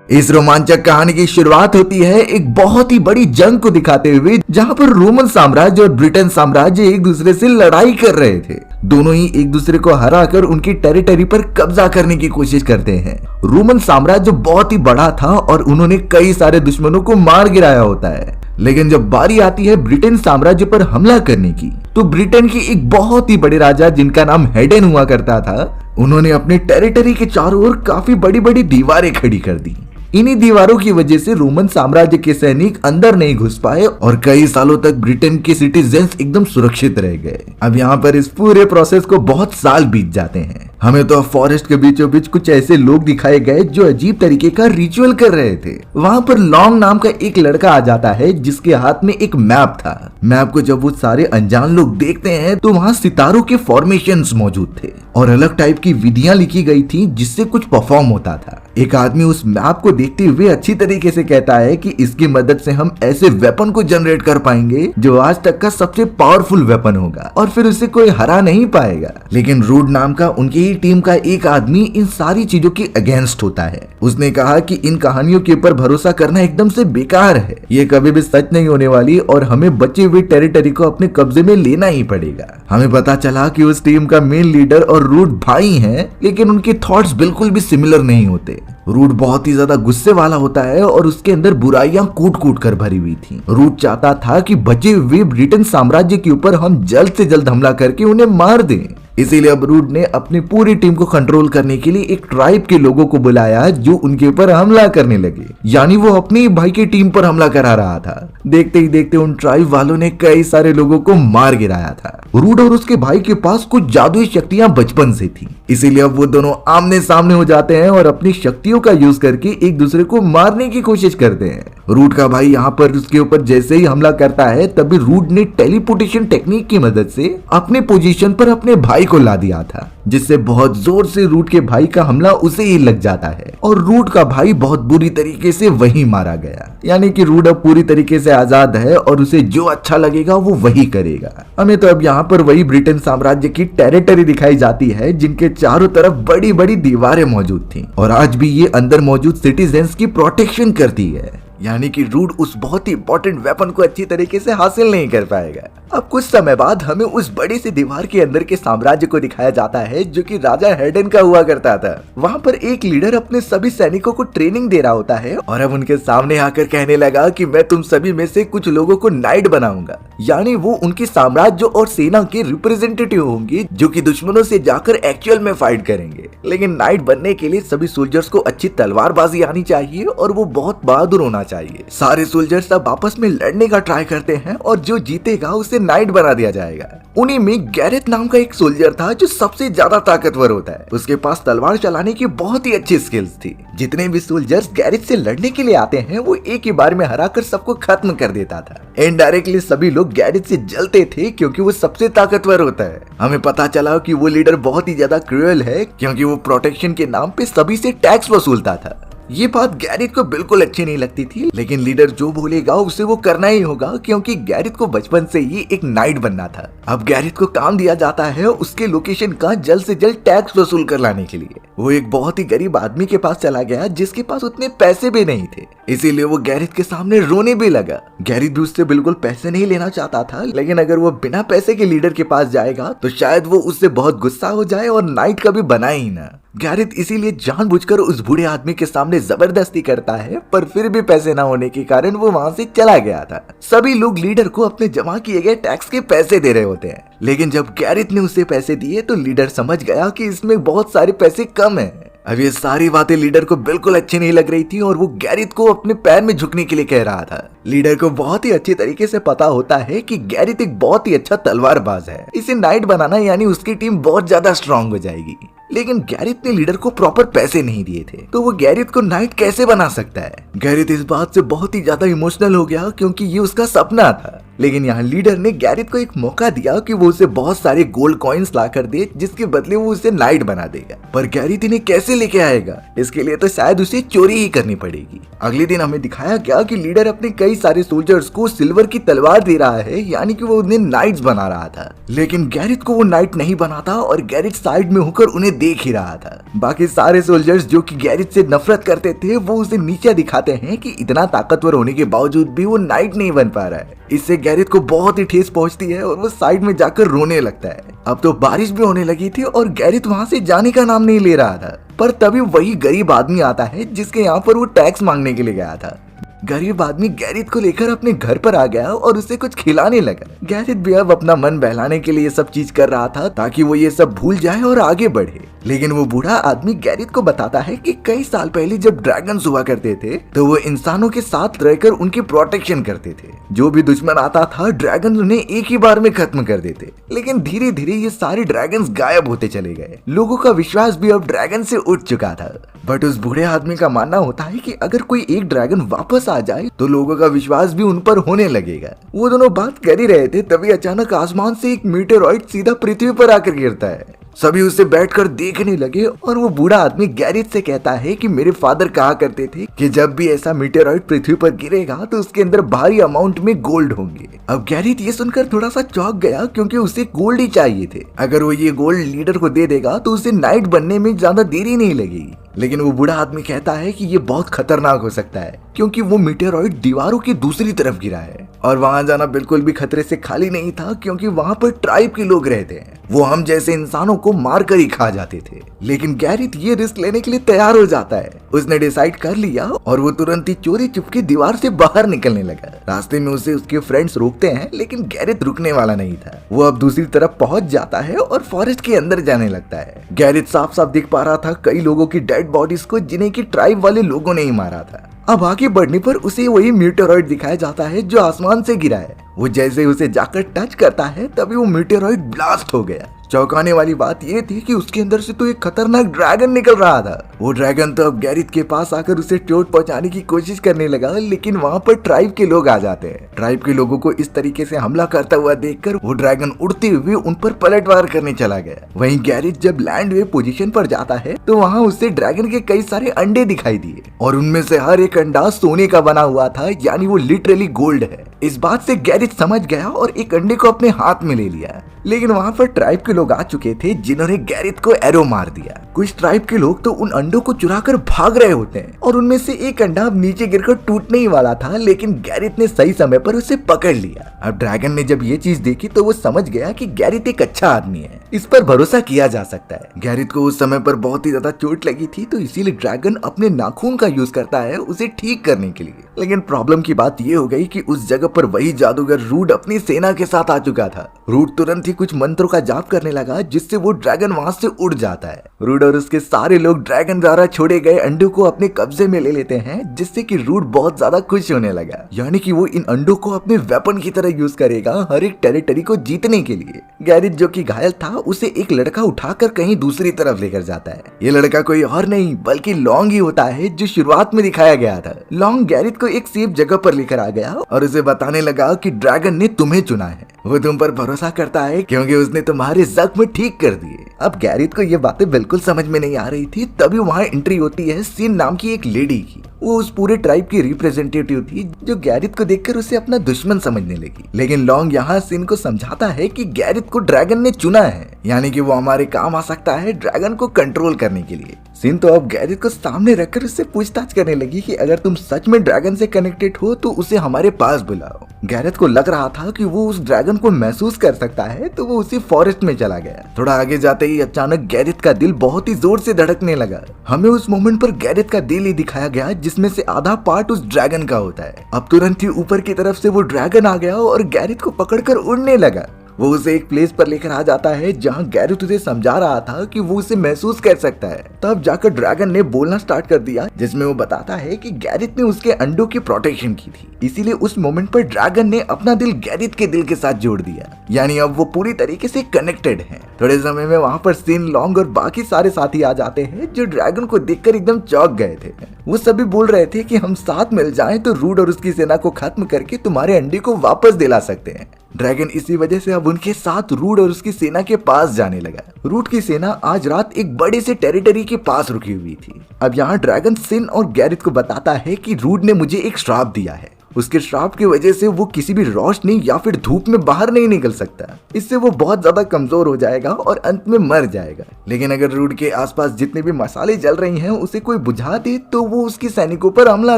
इस रोमांचक कहानी की शुरुआत होती है एक बहुत ही बड़ी जंग को दिखाते हुए, जहां पर रोमन साम्राज्य और ब्रिटेन साम्राज्य एक दूसरे से लड़ाई कर रहे थे। दोनों ही एक दूसरे को हराकर उनकी टेरिटरी पर कब्जा करने की कोशिश करते हैं। रोमन साम्राज्य बहुत ही बड़ा था और उन्होंने कई सारे दुश्मनों को मार गिराया होता है। लेकिन जब बारी आती है ब्रिटेन साम्राज्य पर हमला करने की, तो ब्रिटेन की एक बहुत ही बड़े राजा जिनका नाम हेडेन हुआ करता था, उन्होंने अपने टेरिटरी के चारों ओर काफी बड़ी बड़ी दीवारें खड़ी कर दी। इन्हीं दीवारों की वजह से रोमन साम्राज्य के सैनिक अंदर नहीं घुस पाए और कई सालों तक ब्रिटेन के सिटीजन्स एकदम सुरक्षित रह गए। अब यहाँ पर इस पूरे प्रोसेस को बहुत साल बीत जाते हैं। हमें तो फॉरेस्ट के बीचों बीच कुछ ऐसे लोग दिखाए गए जो अजीब तरीके का रिचुअल कर रहे थे। वहाँ पर लॉन्ग नाम का एक लड़का आ जाता है जिसके हाथ में एक मैप था। मैप को जब वो सारे अनजान लोग देखते हैं तो वहाँ सितारों के फॉर्मेशंस मौजूद थे और अलग टाइप की विधियां लिखी गई थी जिससे कुछ परफॉर्म होता था। एक आदमी उस मैप को देखते हुए अच्छी तरीके से कहता है कि इसकी मदद से हम ऐसे वेपन को जनरेट कर पाएंगे जो आज तक का सबसे पावरफुल वेपन होगा और फिर उसे कोई हरा नहीं पाएगा। लेकिन रूड नाम का उनकी ही टीम का एक आदमी इन सारी चीजों के अगेंस्ट होता है। उसने कहा कि इन कहानियों के ऊपर भरोसा करना एकदम से बेकार है, ये कभी भी सच नहीं होने वाली और हमें बची हुई टेरिटरी को अपने कब्जे में लेना ही पड़ेगा। हमें पता चला कि उस टीम का मेन लीडर और रूड भाई हैं, लेकिन उनके थॉट्स बिल्कुल भी सिमिलर नहीं होते। रूड बहुत ही ज्यादा गुस्से वाला होता है और उसके अंदर बुराइयां कूट कूट कर भरी हुई थी। रूड चाहता था कि बचे हुए ब्रिटेन साम्राज्य के ऊपर हम जल्द से जल्द हमला करके उन्हें मार दें। इसीलिए अब रूड ने अपनी पूरी टीम को कंट्रोल करने के लिए एक ट्राइब के लोगों को बुलाया जो उनके ऊपर हमला करने लगे, यानी वो अपनी भाई की टीम पर हमला करा रहा था। देखते ही देखते उन ट्राइब वालों ने कई सारे लोगों को मार गिराया था। रूड और उसके भाई के पास कुछ जादुई शक्तियां बचपन से थी, इसीलिए अब वो दोनों आमने सामने हो जाते हैं और अपनी शक्तियों का यूज करके एक दूसरे को मारने की कोशिश करते हैं। रूड का भाई यहाँ पर उसके ऊपर जैसे ही हमला करता है तभी रूड ने टेलीपोर्टेशन टेक्निक की मदद से अपने पोजीशन पर अपने भाई को ला दिया था, जिससे बहुत जोर से रूड के भाई का हमला उसे ही लग जाता है और रूड का भाई बहुत बुरी तरीके से वही मारा गया। यानी कि रूड अब पूरी तरीके से आजाद है और उसे जो अच्छा लगेगा वो वही करेगा। हमें तो अब यहाँ पर वही ब्रिटेन साम्राज्य की टेरिटरी दिखाई जाती है जिनके चारों तरफ बड़ी बड़ी दीवारें मौजूद थी और आज भी ये अंदर मौजूद सिटीजन्स की प्रोटेक्शन करती है। यानी कि रूड उस बहुत ही इंपॉर्टेंट वेपन को अच्छी तरीके से हासिल नहीं कर पाएगा। अब कुछ समय बाद हमें उस बड़ी सी दीवार के अंदर के साम्राज्य को दिखाया जाता है जो कि राजा हेडेन का हुआ करता था। वहाँ पर एक लीडर अपने सभी सैनिकों को ट्रेनिंग दे रहा होता है और अब उनके सामने आकर कहने लगा कि मैं तुम सभी में से कुछ लोगों को नाइट बनाऊंगा, यानी वो उनके साम्राज्य और सेना के रिप्रेजेंटेटिव होंगे जो कि दुश्मनों से जाकर एक्चुअल में फाइट करेंगे। लेकिन नाइट बनने के लिए सभी सोल्जर्स को अच्छी तलवारबाजी आनी चाहिए और वो बहुत बहादुर होना चाहिए। सारे सोल्जर्स अब आपस में लड़ने का ट्राई करते हैं और जो जीतेगा उसे नाइट बना दिया जाएगा। उन्हीं में गैरेथ नाम का एक सोल्जर था जो सबसे ज्यादा ताकतवर होता है। उसके पास तलवार चलाने की बहुत ही अच्छी स्किल्स थी। जितने भी सोल्जर्स गैरेथ से लड़ने के लिए आते हैं वो एक ही बार में हराकर सबको खत्म कर देता था। इनडायरेक्टली सभी लोग गैरेथ से जलते थे क्योंकि वो सबसे ताकतवर होता है। हमें पता चला कि वो लीडर बहुत ही ज्यादा क्रूएल है क्योंकि वो प्रोटेक्शन के नाम पे सभी से टैक्स वसूलता था। ये बात गैरेथ को बिल्कुल अच्छी नहीं लगती थी, लेकिन लीडर जो बोलेगा उसे वो करना ही होगा क्योंकि गैरेथ को बचपन से ही एक नाइट बनना था। अब गैरेथ को काम दिया जाता है उसके लोकेशन का जल्द से जल्द टैक्स वसूल कर लाने के लिए। वो एक बहुत ही गरीब आदमी के पास चला गया जिसके पास उतने पैसे भी नहीं थे, इसीलिए वो गैरेथ के सामने रोने भी लगा। गैरेथ भी उससे बिल्कुल पैसे नहीं लेना चाहता था, लेकिन अगर वो बिना पैसे के लीडर के पास जाएगा तो शायद वो उससे बहुत गुस्सा हो जाए और नाइट कभी बनाए ही ना। गैरेथ इसीलिए जानबूझकर उस बूढ़े आदमी के सामने जबरदस्ती करता है, पर फिर भी पैसे ना होने के कारण वो वहाँ से चला गया था। सभी लोग लीडर को अपने जमा किए गए टैक्स के पैसे दे रहे होते हैं, लेकिन जब गैरेथ ने उसे पैसे दिए तो लीडर समझ गया कि इसमें बहुत सारे पैसे कम हैं। अब ये सारी बातें लीडर को बिल्कुल अच्छी नहीं लग रही थी और वो गैरेथ को अपने पैर में झुकने के लिए कह रहा था। लीडर को बहुत ही अच्छी तरीके से पता होता है कि गैरेथ एक बहुत ही अच्छा तलवारबाज है, इसे नाइट बनाना यानी उसकी टीम बहुत ज्यादा स्ट्रांग हो जाएगी। लेकिन गैरेथ ने लीडर को प्रॉपर पैसे नहीं दिए थे, तो वो गैरेथ को नाइट कैसे बना सकता है। गैरेथ इस बात से बहुत ही ज्यादा इमोशनल हो गया क्योंकि ये उसका सपना था। लेकिन यहाँ लीडर ने गैरेथ को एक मौका दिया कि वो उसे बहुत सारे गोल्ड कॉइन्स ला कर दे, जिसके बदले वो उसे नाइट बना देगा। पर गैरेथ इन्हें कैसे लेके आएगा, इसके लिए तो शायद उसे चोरी ही करनी पड़ेगी। अगले दिन हमें दिखाया गया कि लीडर अपने कई सारे सोल्जर्स को सिल्वर की तलवार दे रहा है, यानी कि वो उन्हें नाइट्स बना रहा था। लेकिन गैरेथ को वो नाइट नहीं बनाता और गैरेथ साइड में होकर उन्हें देख ही रहा था। बाकी सारे सोल्जर्स जो कि गैरेथ से नफरत करते थे वो उसे नीचे दिखाते हैं कि इतना ताकतवर होने के बावजूद भी वो नाइट नहीं बन पा रहा है। इससे गैरेथ को बहुत ही ठेस पहुंचती है और वो साइड में जाकर रोने लगता है। अब तो बारिश भी होने लगी थी और गैरेथ वहां से जाने का नाम नहीं ले रहा था। पर तभी वही गरीब आदमी आता है जिसके यहाँ पर वो टैक्स मांगने के लिए गया था। गरीब आदमी गैरेथ को लेकर अपने घर पर आ गया और उसे कुछ खिलाने लगा। गैरेथ भी अब अपना मन बहलाने के लिए सब चीज कर रहा था ताकि वो ये सब भूल जाए और आगे बढ़े। लेकिन वो बूढ़ा आदमी गैरेथ को बताता है कि कई साल पहले जब ड्रैगन्स हुआ करते थे तो वो इंसानों के साथ रहकर उनकी प्रोटेक्शन करते थे। जो भी दुश्मन आता था ड्रैगन उन्हें एक ही बार में खत्म कर देते। लेकिन धीरे धीरे ये सारे ड्रैगन्स गायब होते चले गए। लोगों का विश्वास भी अब ड्रैगन से उठ चुका था। बट उस बूढ़े आदमी का मानना होता है कि अगर कोई एक ड्रैगन वापस आ जाए तो लोगों का विश्वास भी उन पर होने लगेगा। वो दोनों बात कर ही रहे थे तभी अचानक आसमान से एक मीटेरॉइड सीधा पृथ्वी पर आकर गिरता है। सभी उसे बैठकर देखने लगे और वो बूढ़ा आदमी गैरेथ से कहता है कि मेरे फादर कहा करते थे कि जब भी ऐसा मीटेरॉइड पृथ्वी पर गिरेगा तो उसके अंदर भारी अमाउंट में गोल्ड होंगे। अब गैरेथ ये सुनकर थोड़ा सा चौंक गया क्योंकि उसे गोल्ड ही चाहिए थे। अगर वो ये गोल्ड लीडर को दे देगा तो उसे नाइट बनने में ज्यादा देरी नहीं लगेगी। लेकिन वो बूढ़ा आदमी कहता है कि ये बहुत खतरनाक हो सकता है क्योंकि वो मीटेरॉइड दीवारों की दूसरी तरफ गिरा है और वहां जाना बिल्कुल भी खतरे से खाली नहीं था क्योंकि वहां पर ट्राइब के लोग रहते हैं। वो हम जैसे इंसानों को मार कर ही खा जाते थे। लेकिन गैरेथ ये रिस्क लेने के लिए तैयार हो जाता है। उसने डिसाइड कर लिया और वो तुरंत ही चोरी चुपके दीवार से बाहर निकलने लगा। रास्ते में उसे उसके फ्रेंड्स रोकते हैं लेकिन गैरेथ रुकने वाला नहीं था। वो अब दूसरी तरफ पहुंच जाता है और फॉरेस्ट के अंदर जाने लगता है। गैरेथ साफ साफ दिख पा रहा था कई लोगों की डेड बॉडीज को जिन्हें की ट्राइब वाले लोगों ने ही मारा था। अब आगे बढ़ने पर उसे वही मीटेरॉइड दिखाया जाता है जो आसमान से गिरा है। वो जैसे उसे जाकर टच करता है तभी वो मीटेरॉइड ब्लास्ट हो गया। चौंकाने वाली बात ये थी कि उसके अंदर से तो एक खतरनाक ड्रैगन निकल रहा था। वो ड्रैगन तो अब गैरेथ के पास आकर उसे चोट पहुंचाने की कोशिश करने लगा, लेकिन वहाँ पर ट्राइब के लोग आ जाते हैं। ट्राइब के लोगों को इस तरीके से हमला करता हुआ देखकर वो ड्रैगन उड़ते हुए उन पर पलटवार करने चला गया। वहीं गैरेथ जब लैंड वे पोजीशन पर जाता है तो वहाँ उसे ड्रैगन के कई सारे अंडे दिखाई दिए और उनमें से हर एक अंडा सोने का बना हुआ था, यानी वो लिटरली गोल्ड है। इस बात से गैरेथ समझ गया और एक अंडे को अपने हाथ में ले लिया। लेकिन वहाँ पर ट्राइब के लोग आ चुके थे जिन्होंने गैरेथ को एरो मार दिया। कुछ ट्राइब के लोग तो उन अंडों को चुराकर भाग रहे होते हैं और उनमें से एक अंडा अब नीचे गिरकर टूटने ही वाला था, लेकिन गैरेथ ने सही समय पर उसे पकड़ लिया। अब ड्रैगन ने जब ये चीज देखी तो वो समझ गया कि गैरेथ एक अच्छा आदमी है, इस पर भरोसा किया जा सकता है। गैरेथ को उस समय पर बहुत ही ज्यादा चोट लगी थी तो इसीलिए ड्रैगन अपने नाखून का यूज करता है उसे ठीक करने के लिए। लेकिन प्रॉब्लम की बात ये हो गई कि उस जगह पर वही जादूगर रूड अपनी सेना के साथ आ चुका था। रूड तुरंत ही कुछ मंत्रों का जाप करने लगा जिससे वो ड्रैगन वहां से उड़ जाता है। रूड और उसके सारे लोग ड्रैगन द्वारा छोड़े गए अंडों को अपने कब्जे में ले लेते हैं, जिससे कि रूड बहुत ज्यादा खुश होने लगा, यानी कि वो इन अंडों को अपने वेपन की तरह यूज करेगा हर एक टेरिटरी को जीतने के लिए। गैरेथ जो कि घायल था उसे एक लड़का उठाकर कहीं दूसरी तरफ लेकर जाता है। ये लड़का कोई और नहीं बल्कि लॉन्ग ही होता है जो शुरुआत में दिखाया गया था। लॉन्ग गैरेथ को एक सेफ जगह पर लेकर आ गया और उसे बताने लगा कि ड्रैगन ने तुम्हें चुना है, वो तुम पर भरोसा करता है क्योंकि उसने तुम्हारे जख्म ठीक कर दिए। अब गैरेथ को ये बातें बिल्कुल समझ में नहीं आ रही थी, तभी वहाँ एंट्री होती है सिन नाम की एक लेडी की। वो उस पूरे ट्राइब की रिप्रेजेंटेटिव थी जो गैरेथ को देखकर उसे अपना दुश्मन समझने लगी। लेकिन लॉन्ग यहाँ सिन को समझाता है कि गैरेथ को ड्रैगन ने चुना है, यानी कि वो हमारे काम आ सकता है ड्रैगन को कंट्रोल करने के लिए। सिन तो अब गैरेथ को सामने रखकर उससे पूछताछ करने लगी कि अगर तुम सच में ड्रैगन से कनेक्टेड हो तो उसे हमारे पास बुलाओ। गैरेथ को लग रहा था कि वो उस ड्रैगन को महसूस कर सकता है तो वो उसी फॉरेस्ट में चला गया। थोड़ा आगे जाते ही अचानक गैरेथ का दिल बहुत ही जोर से धड़कने लगा। हमें उस मोमेंट पर गैरेथ का दिल ही दिखाया गया जिसमें से आधा पार्ट उस ड्रैगन का होता है। अब तुरंत ही ऊपर की तरफ से वो ड्रैगन आ गया और गैरेथ को पकड़कर उड़ने लगा। वो उसे एक प्लेस पर लेकर आ जाता है जहाँ गैरेट उसे समझा रहा था कि वो उसे महसूस कर सकता है। तब जाकर ड्रैगन ने बोलना स्टार्ट कर दिया, जिसमें वो बताता है कि गैरेट ने उसके अंडों की प्रोटेक्शन की थी, इसीलिए उस मोमेंट पर ड्रैगन ने अपना दिल गैरेट के दिल के साथ जोड़ दिया, यानी अब वो पूरी तरीके से कनेक्टेड है। थोड़े समय में वहाँ पर सिन, लॉन्ग और बाकी सारे साथी आ जाते हैं जो ड्रैगन को देखकर एकदम चौंक गए थे। वो सभी बोल रहे थे कि हम साथ मिल जाएं तो रूड और उसकी सेना को खत्म करके तुम्हारे अंडे को वापस दिला सकते हैं। ड्रैगन इसी वजह से अब उनके साथ रूड और उसकी सेना के पास जाने लगा। रूड की सेना आज रात एक बड़े से टेरिटरी के पास रुकी हुई थी। अब यहाँ ड्रैगन सिन और गैरेट को बताता है कि रूड ने मुझे एक श्राप दिया है, उसके श्राप की वजह से वो किसी भी रोशनी या फिर धूप में बाहर नहीं निकल सकता। इससे वो बहुत ज्यादा कमजोर हो जाएगा और अंत में मर जाएगा। लेकिन अगर रूड के आसपास जितने भी मसाले जल रही हैं उसे कोई बुझा दे तो वो उसके सैनिकों पर हमला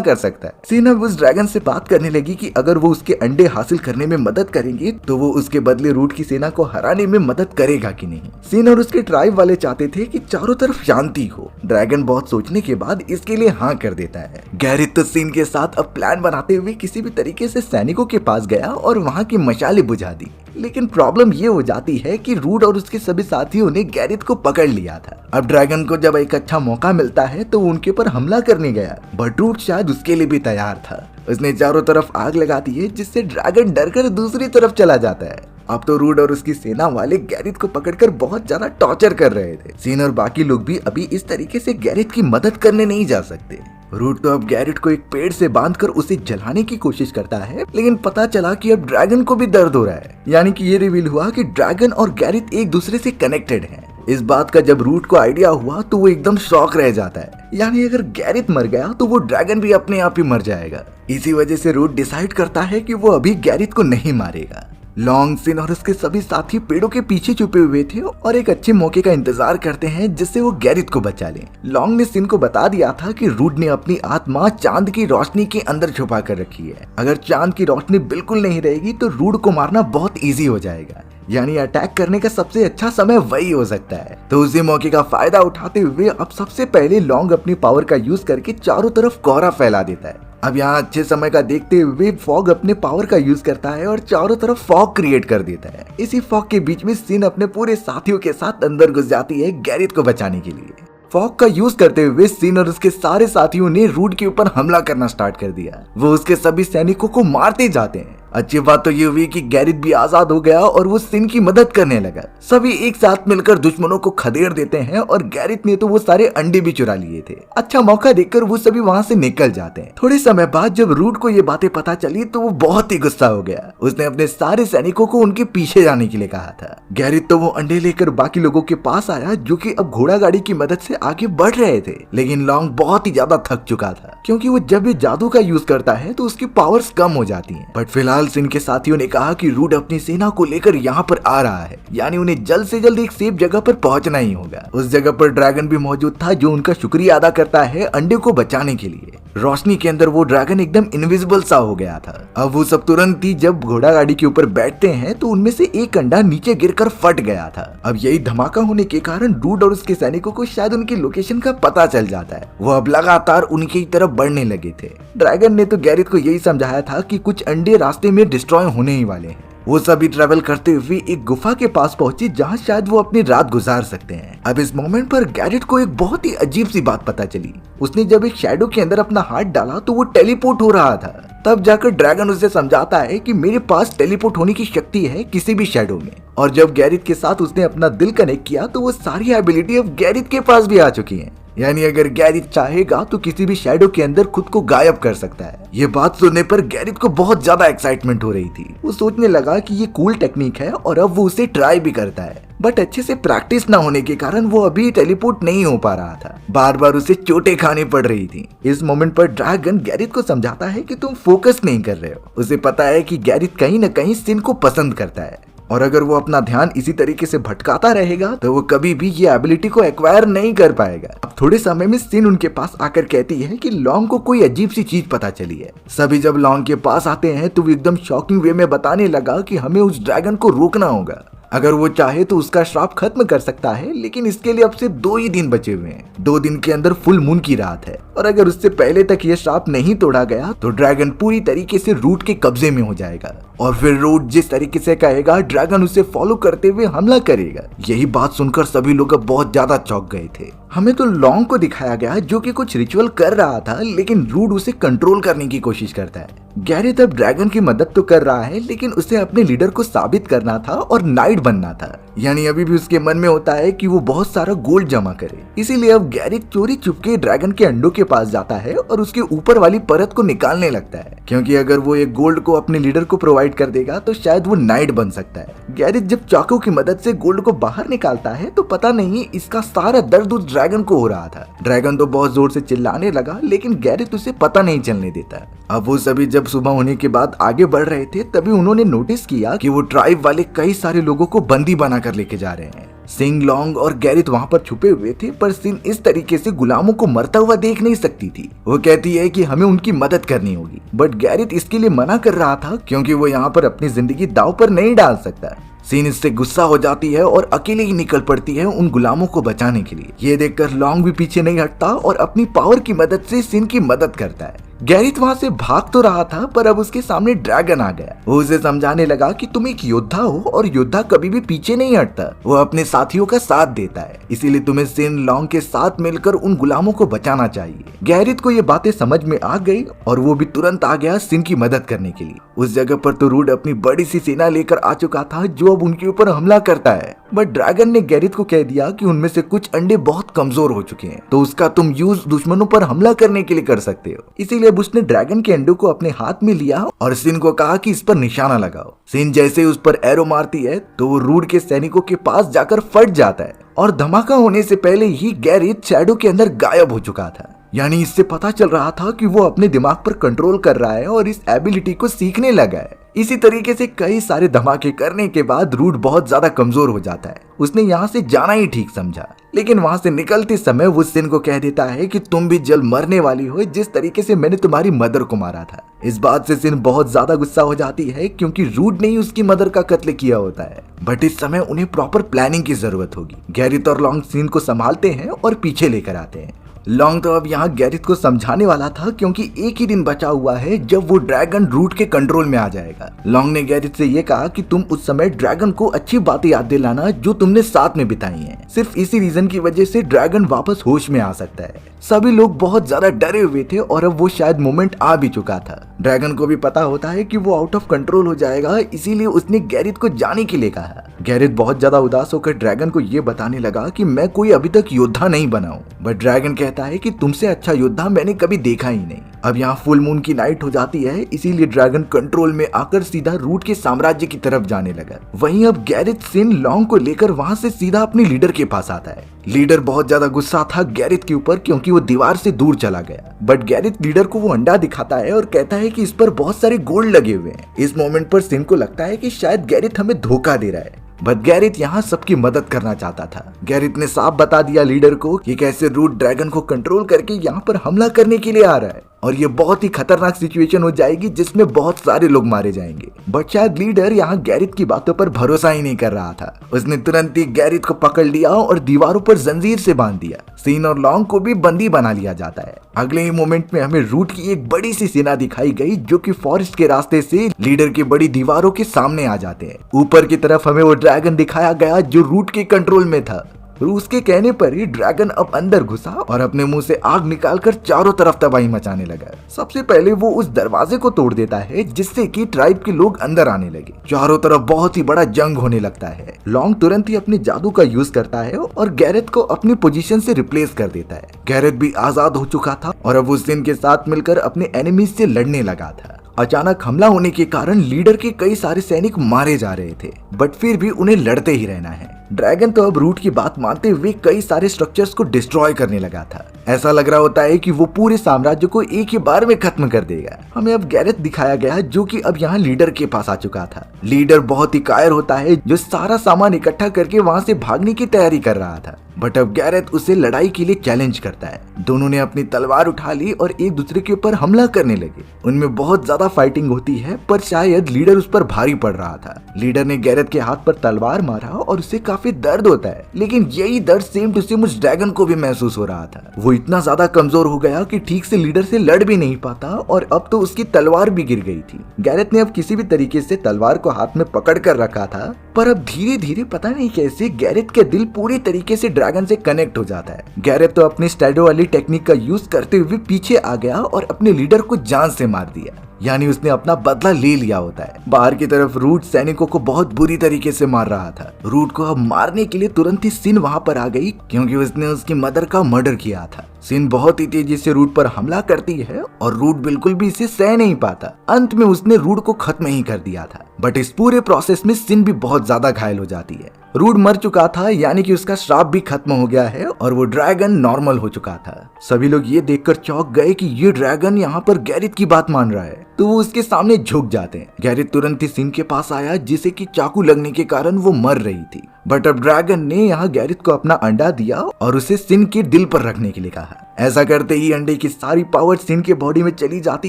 कर सकता है। सीन अब उस ड्रैगन से बात करने लगी कि अगर वो उसके अंडे हासिल करने में मदद करेंगे तो वो उसके बदले रूड की सेना को हराने में मदद करेगा कि नहीं। सीन और उसके ट्राइब वाले चाहते थे कि चारों तरफ शांति हो। ड्रैगन बहुत सोचने के बाद इसके लिए हाँ कर देता है। गैरेट तो सीन के साथ अब प्लान बनाते हुए किसी भी तरीके से सैनिकों के पास गया और वहां की मशाले बुझा दी। लेकिन प्रॉब्लम ये हो जाती है कि रूड और उसके सभी साथियों ने गैरेट को पकड़ लिया था। अब ड्रैगन को जब एक अच्छा मौका मिलता है तो वो उनके ऊपर हमला करने गया, बट रूड शायद उसके लिए भी तैयार था। उसने चारों तरफ आग लगा दी है, जिससे ड्रैगन डरकर दूसरी तरफ चला जाता है। अब तो रूड और उसकी सेना वाले गैरेट को पकड़कर बहुत ज्यादा टॉर्चर कर रहे थे। सीन और बाकी लोग भी अभी इस तरीके से गैरेट की मदद करने नहीं जा सकते। रूड तो अब गैरेट को एक पेड़ से बांधकर उसे जलाने की कोशिश करता है, लेकिन पता चला कि अब ड्रैगन को भी दर्द हो रहा है। यानी कि ये रिवील हुआ कि ड्रैगन और गैरेट एक दूसरे से कनेक्टेड हैं। इस बात का जब रूड को आइडिया हुआ तो वो एकदम शॉक रह जाता है, यानी अगर गैरेट मर गया तो वो ड्रैगन भी अपने आप ही मर जाएगा। इसी वजह से रूड डिसाइड करता है कि वो अभी गैरेट को नहीं मारेगा। लॉन्ग, सिन और उसके सभी साथी पेड़ों के पीछे छुपे हुए थे और एक अच्छे मौके का इंतजार करते हैं जिससे वो गैरेट को बचा लें। लॉन्ग ने सिन को बता दिया था कि रूड ने अपनी आत्मा चांद की रोशनी के अंदर छुपा कर रखी है। अगर चांद की रोशनी बिल्कुल नहीं रहेगी तो रूड को मारना बहुत इजी हो जाएगा, यानी अटैक करने का सबसे अच्छा समय वही हो सकता है। तो उसी मौके का फायदा उठाते हुए अब सबसे पहले लॉन्ग अपनी पावर का यूज करके चारों तरफ कोहरा फैला देता है। अब यहाँ अच्छे समय का देखते हुए फॉग अपने पावर का यूज करता है और चारों तरफ फॉग क्रिएट कर देता है। इसी फॉग के बीच में सिन अपने पूरे साथियों के साथ अंदर घुस जाती है गैरेट को बचाने के लिए। फॉग का यूज करते हुए सिन और उसके सारे साथियों ने रूड के ऊपर हमला करना स्टार्ट कर दिया। वो उसके सभी सैनिकों को मारते जाते हैं। अच्छी बात तो ये हुई कि गैरेट भी आजाद हो गया और वो सिन की मदद करने लगा। सभी एक साथ मिलकर दुश्मनों को खदेड़ देते हैं और गैरेट ने तो वो सारे अंडे भी चुरा लिए थे। अच्छा मौका देखकर वो सभी वहाँ से निकल जाते हैं। थोड़े समय बाद जब रूड को ये बातें पता चली तो वो बहुत ही गुस्सा हो गया। उसने अपने सारे सैनिकों को उनके पीछे जाने के लिए कहा था। गैरेट तो वो अंडे लेकर बाकी लोगों के पास आया जो कि अब घोड़ा गाड़ी की मदद से आगे बढ़ रहे थे। लेकिन लॉन्ग बहुत ही ज्यादा थक चुका था, क्योंकि वो जब भी जादू का यूज करता है तो उसकी पावर्स कम हो जाती हैं। बट फिलहाल सिन के साथियों ने कहा कि रूड अपनी सेना को लेकर यहाँ पर आ रहा है, यानी उन्हें जल्द से जल्द एक सेफ जगह पर पहुंचना ही होगा। उस जगह पर ड्रैगन भी मौजूद था जो उनका शुक्रिया अदा करता है अंडे को बचाने के लिए। रोशनी के अंदर वो ड्रैगन एकदम इनविजिबल सा हो गया था। अब वो सब तुरंत ही जब घोड़ा गाड़ी के ऊपर बैठते हैं तो उनमें से एक अंडा नीचे गिरकर फट गया था। अब यही धमाका होने के कारण रूड और उसके सैनिकों को शायद उनकी लोकेशन का पता चल जाता है। वो अब लगातार उनकी तरफ बढ़ने लगे थे। ड्रैगन ने तो गैरेट को यही समझाया था कि कुछ अंडे रास्ते में डिस्ट्रॉय होने ही वाले हैं। वो सभी ट्रेवल करते हुए एक गुफा के पास पहुंचे जहां शायद वो अपनी रात गुजार सकते हैं। अब इस मोमेंट पर गैरेट को एक बहुत ही अजीब सी बात पता चली। उसने जब एक शैडो के अंदर अपना हाथ डाला तो वो टेलीपोर्ट हो रहा था। तब जाकर ड्रैगन उसे समझाता है कि मेरे पास टेलीपोर्ट होने की शक्ति है किसी भी शैडो में। और जब गैरेट के साथ उसने अपना दिल कनेक्ट किया तो वो सारी एबिलिटी अब गैरेट के पास भी आ चुकी है। यानी अगर गैरेट चाहेगा तो किसी भी शैडो के अंदर खुद को गायब कर सकता है। ये बात सुनने पर गैरेट को बहुत ज्यादा एक्साइटमेंट हो रही थी। वो सोचने लगा कि ये कूल टेक्निक है और अब वो उसे ट्राई भी करता है। बट अच्छे से प्रैक्टिस ना होने के कारण वो अभी टेलीपोर्ट नहीं हो पा रहा था। बार बार उसे चोटें खानी पड़ रही थी। इस मोमेंट पर ड्रैगन गैरेट को समझाता है कि तुम फोकस नहीं कर रहे हो। उसे पता है कि गैरेट कहीं न कहीं सिन को पसंद करता है और अगर वो अपना ध्यान इसी तरीके से भटकाता रहेगा तो वो कभी भी ये एबिलिटी को एक्वायर नहीं कर पाएगा। अब थोड़े समय में सिन उनके पास आकर कहती है कि लॉन्ग को कोई अजीब सी चीज पता चली है। सभी जब लॉन्ग के पास आते हैं तो वो एकदम शॉकिंग वे में बताने लगा कि हमें उस ड्रैगन को रोकना होगा। अगर वो चाहे तो उसका श्राप खत्म कर सकता है, लेकिन इसके लिए अब सिर्फ 2 ही दिन बचे हुए हैं। 2 दिन के अंदर फुल मून की रात है और अगर उससे पहले तक ये श्राप नहीं तोड़ा गया तो ड्रैगन पूरी तरीके से रूट के कब्जे में हो जाएगा और फिर रूट जिस तरीके से कहेगा ड्रैगन उसे फॉलो करते हुए हमला करेगा। यही बात सुनकर सभी लोग अब बहुत ज्यादा चौंक गए थे। हमें तो लॉन्ग को दिखाया गया जो कि कुछ रिचुअल कर रहा था, लेकिन रूट उसे कंट्रोल करने की कोशिश करता है। गैरेथ अब ड्रैगन की मदद तो कर रहा है, लेकिन उसे अपने लीडर को साबित करना था और नाइट बनना था। यानी अभी भी उसके मन में होता है कि वो बहुत सारा गोल्ड जमा करे। इसीलिए अब गैरेथ चोरी चुपके ड्रैगन के अंडों के पास जाता है और उसके ऊपर वाली परत को निकालने लगता है, क्योंकि अगर वो एक गोल्ड को अपने लीडर को प्रोवाइड कर देगा तो शायद वो नाइट बन सकता है। गैरेथ जब चाकू की मदद से गोल्ड को बाहर निकालता है तो पता नहीं इसका सारा दर्द उस ड्रैगन को हो रहा था। ड्रैगन तो बहुत जोर से चिल्लाने लगा, लेकिन गैरेथ उसे पता नहीं चलने देता। अब वो सभी जब सुबह होने के बाद आगे बढ़ रहे थे तभी उन्होंने नोटिस किया कि वो ट्राइब वाले कई सारे लोगों को बंदी बनाकर लेके जा रहे हैं। सिंह, लॉन्ग और गैरेथ वहाँ पर छुपे हुए थे, पर सिंह इस तरीके से गुलामों को मरता हुआ देख नहीं सकती थी। वो कहती है कि हमें उनकी मदद करनी होगी, बट गैरेथ इसके लिए मना कर रहा था क्योंकि वो यहाँ पर अपनी जिंदगी दांव पर नहीं डाल सकता। सीन इससे गुस्सा हो जाती है और अकेले ही निकल पड़ती है उन गुलामों को बचाने के लिए। ये देखकर लॉन्ग भी पीछे नहीं हटता और अपनी पावर की मदद से सिन की मदद करता है। गैरेथ वहाँ से भाग तो रहा था, पर अब उसके सामने ड्रैगन आ गया। वो उसे समझाने लगा कि तुम एक योद्धा हो और योद्धा कभी भी पीछे नहीं हटता, वो अपने साथियों का साथ देता है, इसीलिए तुम्हें सिन, लॉन्ग के साथ मिलकर उन गुलामों को बचाना चाहिए। गैरेथ को ये बातें समझ में आ गई और वो भी तुरंत आ गया सिन की मदद करने के लिए। उस जगह पर तो रूड अपनी बड़ी सी सेना लेकर आ चुका था जो अब उनके ऊपर हमला करता है, बट ड्रैगन ने गैरेथ को कह दिया कि उनमें से कुछ अंडे बहुत कमजोर हो चुके हैं, तो उसका तुम यूज दुश्मनों पर हमला करने के लिए कर सकते हो। इसीलिए उसने ड्रैगन के अंडों को अपने हाथ में लिया और सिन को कहा कि इस पर निशाना लगाओ। सिन जैसे ही उस पर एरो मारती है तो वो रूड के सैनिकों के पास जाकर फट जाता है और धमाका होने से पहले ही गैरेथ शैडो के अंदर गायब हो चुका था। यानी इससे पता चल रहा था कि वो अपने दिमाग पर कंट्रोल कर रहा है और इस एबिलिटी को सीखने लगा है। इसी तरीके से कई सारे धमाके करने के बाद रूड बहुत ज्यादा कमजोर हो जाता है। उसने यहाँ से जाना ही ठीक समझा, लेकिन वहाँ से निकलते समय वो सिन को कह देता है कि तुम भी जल्द मरने वाली हो जिस तरीके से मैंने तुम्हारी मदर को मारा था। इस बात से सिन बहुत ज्यादा गुस्सा हो जाती है क्योंकि रूड ने ही उसकी मदर का कत्ल किया होता है, बट इस समय उन्हें प्रॉपर प्लानिंग की जरूरत होगी। गैरेथ और लॉन्ग सिन को संभालते हैं और पीछे लेकर आते हैं। लॉन्ग तो अब यहाँ गैरेथ को समझाने वाला था क्योंकि एक ही दिन बचा हुआ है जब वो ड्रैगन रूट के कंट्रोल में आ जाएगा। लॉन्ग ने गैरेथ से ये कहा कि तुम उस समय ड्रैगन को अच्छी बातें याद दिलाना जो तुमने साथ में बिताई हैं। सिर्फ इसी रीजन की वजह से ड्रैगन वापस होश में आ सकता है। सभी लोग बहुत ज्यादा डरे हुए थे और अब वो शायद मोमेंट आ भी चुका था। ड्रैगन को भी पता होता है कि वो आउट ऑफ कंट्रोल हो जाएगा, इसीलिए उसने गैरेथ को जाने के लिए कहा। गैरेथ बहुत ज्यादा उदास होकर ड्रैगन को ये बताने लगा कि मैं कोई अभी तक योद्धा नहीं बना हूं, बट ड्रैगन कहता है कि तुमसे अच्छा योद्धा मैंने कभी देखा ही नहीं। अब यहाँ फुल मून की नाइट हो जाती है, इसीलिए ड्रैगन कंट्रोल में आकर सीधा रूट के साम्राज्य की तरफ जाने लगा। वहीं अब गैरेथ सिन, लॉन्ग को लेकर वहाँ से सीधा अपने लीडर के पास आता है। लीडर बहुत ज्यादा गुस्सा था गैरेथ के ऊपर क्योंकि वो दीवार से दूर चला गया, बट गैरेथ लीडर को वो अंडा दिखाता है और कहता है कि इस पर बहुत सारे गोल्ड लगे हुए हैं। इस मोमेंट पर सिन को लगता है कि शायद गैरेथ हमें धोखा दे रहा है, बट गैरेथ यहाँ सबकी मदद करना चाहता था। गैरेथ ने साफ बता दिया लीडर को कि कैसे रूट ड्रैगन को कंट्रोल करके यहाँ पर हमला करने के लिए आ रहा है और ये बहुत ही खतरनाक सिचुएशन हो जाएगी जिसमें बहुत सारे लोग मारे जाएंगे। बट शायद लीडर यहाँ गैरेथ की बातों पर भरोसा ही नहीं कर रहा था। उसने तुरंत ही गैरेथ को पकड़ लिया और दीवारों पर जंजीर से बांध दिया। सीन और लॉन्ग को भी बंदी बना लिया जाता है। अगले ही मोमेंट में हमें रूट की एक बड़ी सी सेना दिखाई गई जो कि फॉरेस्ट के रास्ते से लीडर की बड़ी दीवारों के सामने आ जाते हैं। ऊपर की तरफ हमें वो ड्रैगन दिखाया गया जो रूट के कंट्रोल में था। उसके कहने पर ही ड्रैगन अब अंदर घुसा और अपने मुंह से आग निकालकर चारों तरफ तबाही मचाने लगा। सबसे पहले वो उस दरवाजे को तोड़ देता है जिससे कि ट्राइब के लोग अंदर आने लगे। चारों तरफ बहुत ही बड़ा जंग होने लगता है। लॉन्ग तुरंत ही अपने जादू का यूज करता है और गैरेथ को अपनी पोजीशन से रिप्लेस कर देता है। गैरेथ भी आजाद हो चुका था और अब उस दिन के साथ मिलकर अपने एनिमीज से लड़ने लगा था। अचानक हमला होने के कारण लीडर के कई सारे सैनिक मारे जा रहे थे, बट फिर भी उन्हें लड़ते ही रहना है। ड्रैगन तो अब रूट की बात मानते हुए कई सारे स्ट्रक्चर्स को डिस्ट्रॉय करने लगा था। ऐसा लग रहा होता है कि वो पूरे साम्राज्य को एक ही बार में खत्म कर देगा। हमें अब गैरेथ दिखाया गया जो कि अब यहाँ लीडर के पास आ चुका था। लीडर बहुत ही कायर होता है जो सारा सामान इकट्ठा करके वहाँ से भागने की तैयारी कर रहा था। बट अब गैरेथ उसे लड़ाई के लिए चैलेंज करता है। दोनों ने अपनी तलवार उठा ली और एक दूसरे के ऊपर हमला करने लगे। उनमें बहुत ज्यादा फाइटिंग होती है, पर शायद लीडर उस पर भारी पड़ रहा था। लीडर ने गैरेथ के हाथ पर तलवार मारा और उसे काफी दर्द होता है, लेकिन यही दर्द सेम टू सेम उस ड्रैगन को भी महसूस हो रहा था। वो इतना ज्यादा कमजोर हो गया कि ठीक से लीडर से लड़ भी नहीं पाता और अब तो उसकी तलवार भी गिर गई थी। गैरेथ ने अब किसी भी तरीके से तलवार को हाथ में पकड़ कर रखा था, पर अब धीरे धीरे पता नहीं कैसे गैरेथ के दिल पूरी तरीके से ड्रैगन से कनेक्ट हो जाता है। गैरेथ तो अपनी स्टैडो वाली टेक्निक का यूज करते हुए पीछे आ गया और अपने लीडर को जान से मार दिया, यानी उसने अपना बदला ले लिया होता है। बाहर की तरफ रूट सैनिकों को बहुत बुरी तरीके से मार रहा था। रूट को अब मारने के लिए तुरंत ही सिन वहां पर आ गई, क्योंकि उसने उसकी मदर का मर्डर किया था। सिन बहुत ही तेजी से रूट पर हमला करती है और रूट बिल्कुल भी इसे सह नहीं पाता। अंत में उसने रूट को खत्म ही कर दिया था, बट इस पूरे प्रोसेस में सिन भी बहुत ज्यादा घायल हो जाती है। रूट मर चुका था, यानी कि उसका श्राप भी खत्म हो गया है और वो ड्रैगन नॉर्मल हो चुका था। सभी लोग ये देखकर चौंक गए कि ये ड्रैगन यहाँ पर गैरेथ की बात मान रहा है, तो वो उसके सामने झुक जाते हैं। गैरेथ तुरंत ही सिन के पास आया, जिसे कि चाकू लगने के कारण वो मर रही थी। बट अब ड्रैगन ने यहाँ गैरेथ को अपना अंडा दिया और उसे सिन के दिल पर रखने के लिए कहा। ऐसा करते ही अंडे की सारी पावर सिन के बॉडी में चली जाती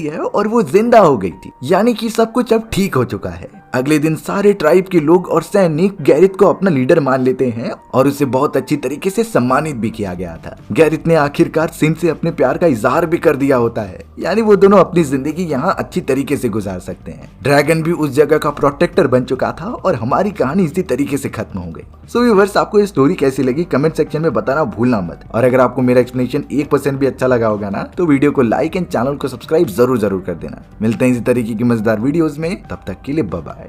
है और वो जिंदा हो गई थी, यानी कि सब कुछ अब ठीक हो चुका है। अगले दिन सारे ट्राइब के लोग और सैनिक गैरेथ को अपना लीडर मान लेते हैं और उसे बहुत अच्छी तरीके से सम्मानित भी किया गया था। गैरेथ ने आखिरकार सिन से अपने प्यार का इजहार भी कर दिया होता है, यानी वो दोनों अपनी जिंदगी यहाँ अच्छी तरीके से गुजार सकते हैं। ड्रैगन भी उस जगह का प्रोटेक्टर बन चुका था और हमारी कहानी इसी तरीके से खत्म हो गई। सो व्यूअर्स, आपको ये स्टोरी कैसी लगी कमेंट सेक्शन में बताना भूलना मत। और अगर आपको मेरा एक्सप्लेनेशन 1% भी अच्छा लगा होगा ना, तो वीडियो को लाइक एंड चैनल को सब्सक्राइब जरूर कर देना। मिलते हैं इसी तरीके की मजेदार वीडियोस में, तब तक के लिए बाय बाय।